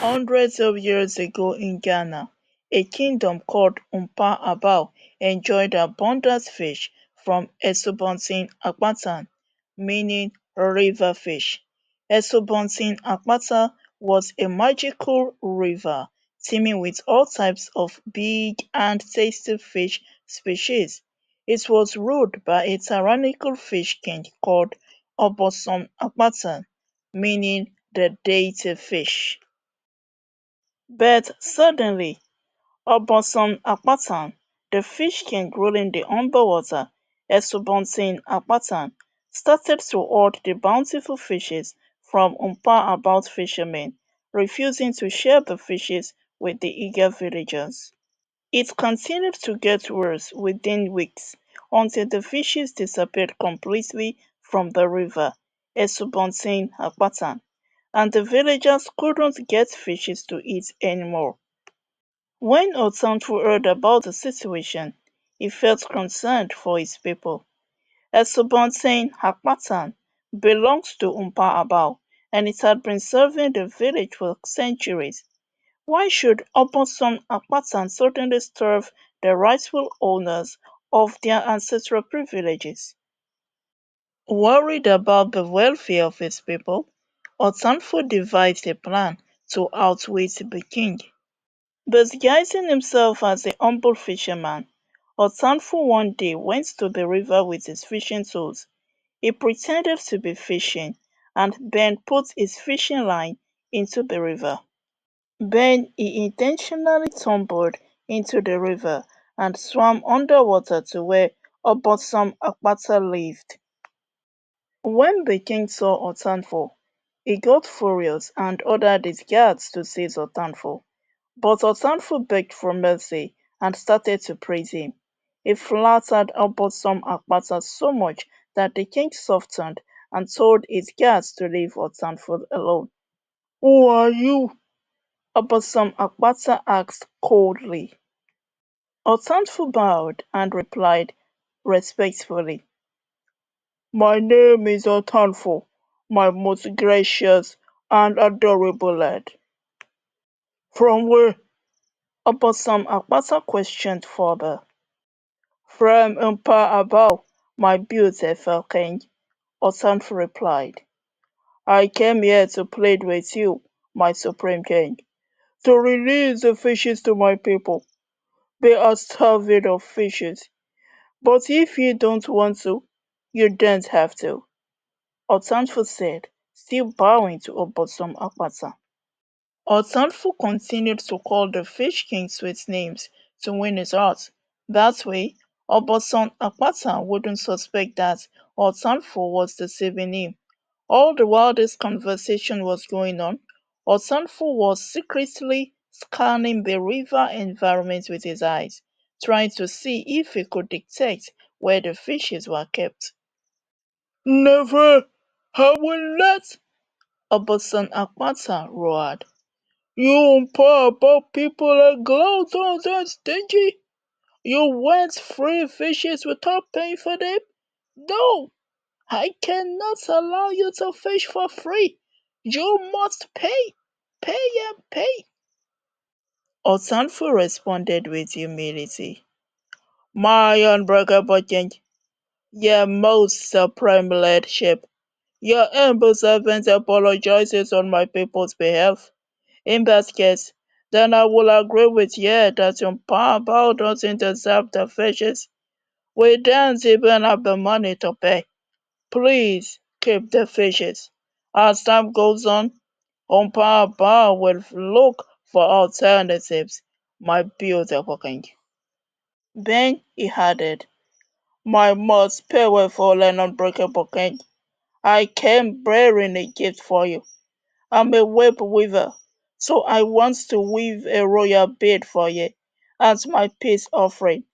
Hundreds of years ago in Ghana, a kingdom called Apataa enjoyed abundant fish from Asubɔnten Apataa, meaning river fish. Asubɔnten Apataa was a magical river teeming with all types of big and tasty fish species. It was ruled by a tyrannical fish king called ObosomApataa, meaning the deity fish. But suddenly, ObosomApataa, the fish king ruling the underwater Asubɔnten started to hoard the bountiful fishes from about fishermen, refusing to share the fishes with the eager villagers. It continued to get worse within weeks until the fishes disappeared completely from the river Asubɔnten and the villagers couldn't get fishes to eat anymore. When Otanfu heard about the situation, he felt concerned for his people. Asubɔnten belongs to Apataa and it had been serving the village for centuries. Why should ObosomApataa suddenly starve the rightful owners of their ancestral privileges? Worried about the welfare of his people, Otanfu devised a plan to outwit the king. Disguising himself as a humble fisherman, Otanfu one day went to the river with his fishing tools. He pretended to be fishing and then put his fishing line into the river. Then he intentionally tumbled into the river and swam underwater to where ObosomApataa lived. When the king saw Otanfu, he got furious and ordered his guards to seize Otanfu. But Otanfu begged for mercy and started to praise him. He flattered ObosomApataa so much that the king softened and told his guards to leave Otanfu alone. "Who are you?" ObosomApataa asked coldly. Otanfu bowed and replied respectfully, "My name is Otanfu, my most gracious and adorable lad." "From where?" ObosomApataa questioned further. "From Apataa, my beautiful king," Otanfu replied. "I came here to plead with you, my supreme king, to release the fishes to my people. They are starving of fishes. But if you don't want to, you don't have to," Otanfu said, still bowing to ObosomApataa. Otanfu continued to call the Fish King sweet names to win his heart. That way, ObosomApataa wouldn't suspect that Otanfu was deceiving him. All the while this conversation was going on, Otanfu was secretly scanning the river environment with his eyes, trying to see if he could detect where the fishes were kept. "Never! I will not!" ObosomApataa roared. "You Apataa people are gluttons and stingy! You want free fishes without paying for them? No! I cannot allow you to fish for free! You must pay! Pay and pay!" Otanfu responded with humility. "My unbreakable king, your most supreme lordship, your humble servant apologizes on my people's behalf. In that case, then I will agree with you that your Apataa doesn't deserve the fishes. We don't even have the money to pay. Please keep the fishes. As time goes on, Apataa will look for alternatives, my beautiful king." Then he added, "My most powerful and unbreakable king, I came bearing a gift for you. I'm a web weaver, so I want to weave a royal bead for you as my peace offering.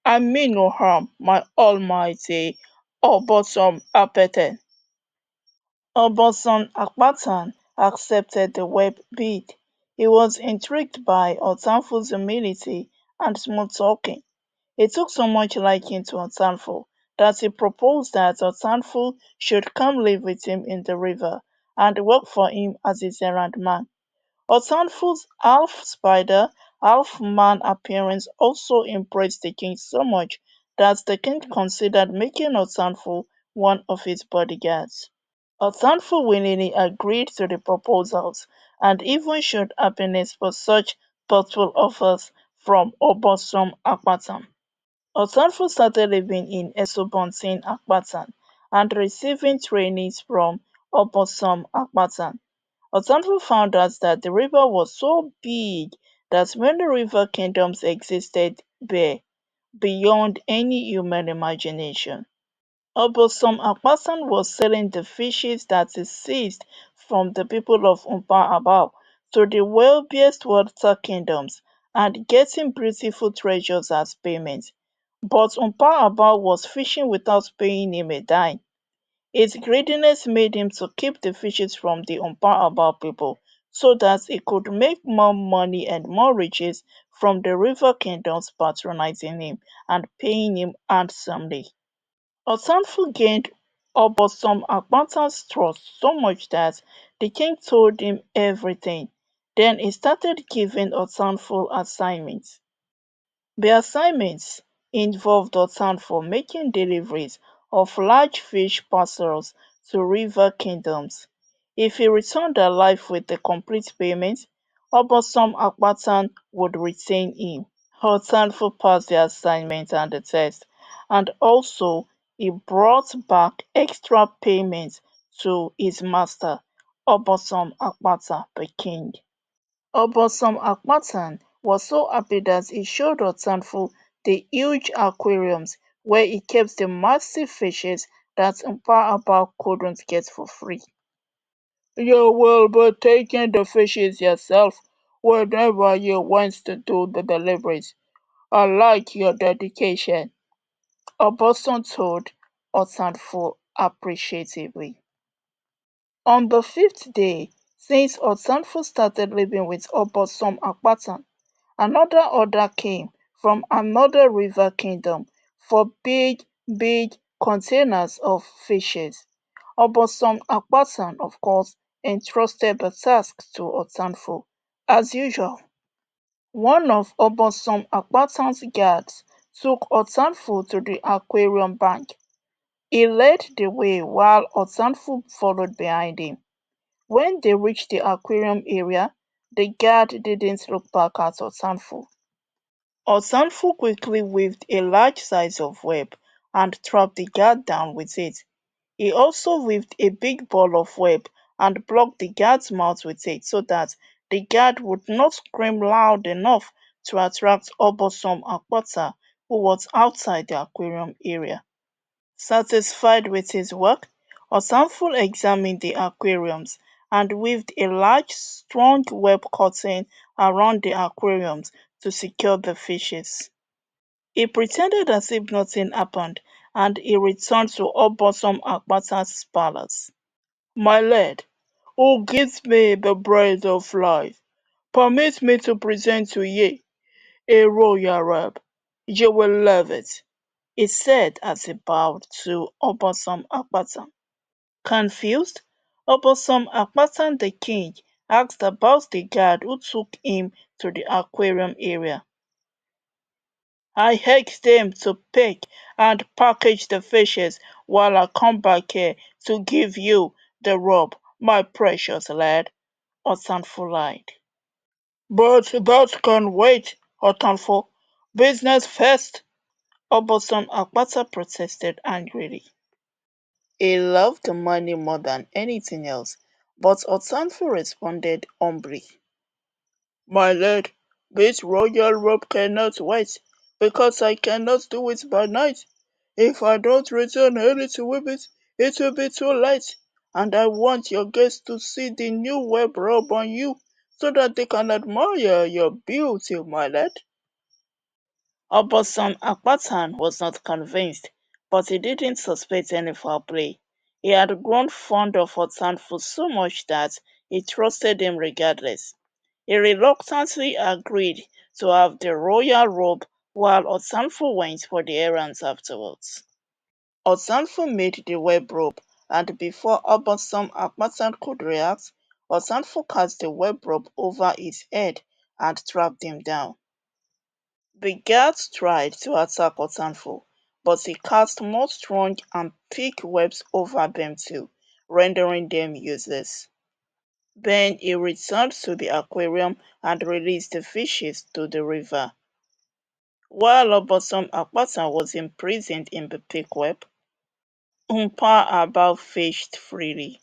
I mean no harm, my almighty ObosomApataa." ObosomApataa accepted the web bead. He was intrigued by Otanfu's humility and smooth talking. He took so much liking to Otanfu that he proposed that Otanfu should come live with him in the river and work for him as his errand man. Otanfu's half spider, half man appearance also impressed the king so much that the king considered making Otanfu one of his bodyguards. Otanfu willingly agreed to the proposals and even showed happiness for such thoughtful offers from ObosomApataa. Otanfu started living in Asubɔnten Apataa and receiving trainings from ObosomApataa. Otanfu found out that the river was so big that many river kingdoms existed there, beyond any human imagination. ObosomApataa was selling the fishes that he seized from the people of Abao to the wealthiest water kingdoms and getting beautiful treasures as payment. But Abao was fishing without paying him a dime. His greediness made him to keep the fishes from the Abao people so that he could make more money and more riches from the river kingdoms patronizing him and paying him handsomely. Otanfu gained ObosomApataa's trust so much that the king told him everything. Then he started giving Otanfu assignments. The assignments involved Otanfu making deliveries of large fish parcels to river kingdoms. If he returned alive with the complete payment, ObosomApataa would retain him. Otanfu passed the assignment and the test, and also he brought back extra payments to his master, ObosomApataa the king. ObosomApataa was so happy that he showed Otanfu the huge aquariums where he kept the massive fishes that Abao couldn't get for free. You will be taking the fishes yourself whenever you want to do the deliveries. I like your dedication, Obosom told Otanfu appreciatively. On the fifth day since Otanfu started living with ObosomApataa, another order came from another river kingdom for big, big containers of fishes. ObosomApataa, of course, entrusted the task to Otanfu. As usual, one of ObosomApataa's guards took Otanfu to the aquarium bank. He led the way while Otanfu followed behind him. When they reached the aquarium area, the guard didn't look back at Otanfu. Otanfu quickly weaved a large size of web and trapped the guard down with it. He also weaved a big ball of web and blocked the guard's mouth with it so that the guard would not scream loud enough to attract ObosomApataa, who was outside the aquarium area. Satisfied with his work, Otanfu examined the aquariums and weaved a large, strong web curtain around the aquariums to secure the fishes. He pretended as if nothing happened and he returned to ObosomApataa's palace. My lord, who gives me the breath of life, permit me to present to ye a royal robe. You will love it, he said as he bowed to ObosomApataa. Confused, ObosomApataa the king asked about the guard who took him to the aquarium area. I asked them to pick and package the fishes while I come back here to give you the robe, my precious lad, Otanfu lied. But that can wait, Otanfu. Business first, ObosomApataa protested angrily. He loved the money more than anything else, but Otanfu responded humbly. My lord, this royal robe cannot wait, because I cannot do it by night. If I don't return early to weave it, it will be too late, and I want your guests to see the new web robe on you, so that they can admire your beauty, my lord. ObosomApataa was not convinced, but he didn't suspect any foul play. He had grown fond of Otanfu so much that he trusted him regardless. He reluctantly agreed to have the royal robe while Otanfu went for the errands afterwards. Otanfu made the web robe, and before ObosomApataa could react, Otanfu cast the web rope over his head and trapped him down. The guards tried to attack Otanfu, but he cast more strong and thick webs over them too, rendering them useless. Then he returned to the aquarium and released the fishes to the river. While ObosomApataa was imprisoned in the thick web, Umpa fished freely.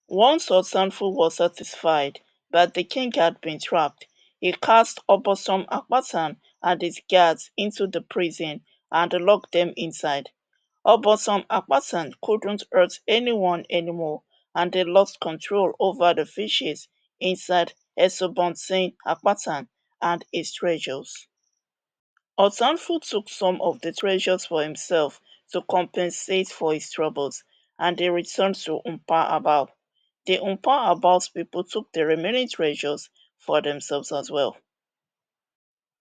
Once Otanfu was satisfied that the king had been trapped, he cast ObosomApataa and his guards into the prison and locked them inside. ObosomApataa couldn't hurt anyone anymore, and they lost control over the fishes inside Asubɔnten Apataa and his treasures. Otanfu took some of the treasures for himself to compensate for his troubles, and they returned to Umpa. The Umpa people took the remaining treasures for themselves as well.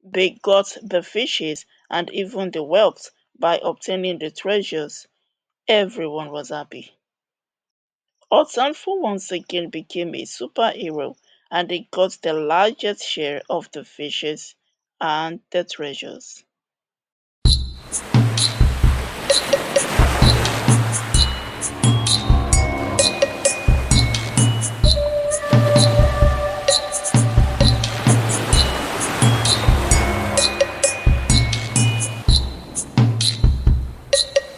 They got the fishes and even the wealth by obtaining the treasures. Everyone was happy. Otanfu once again became a superhero, and he got the largest share of the fishes and the treasures.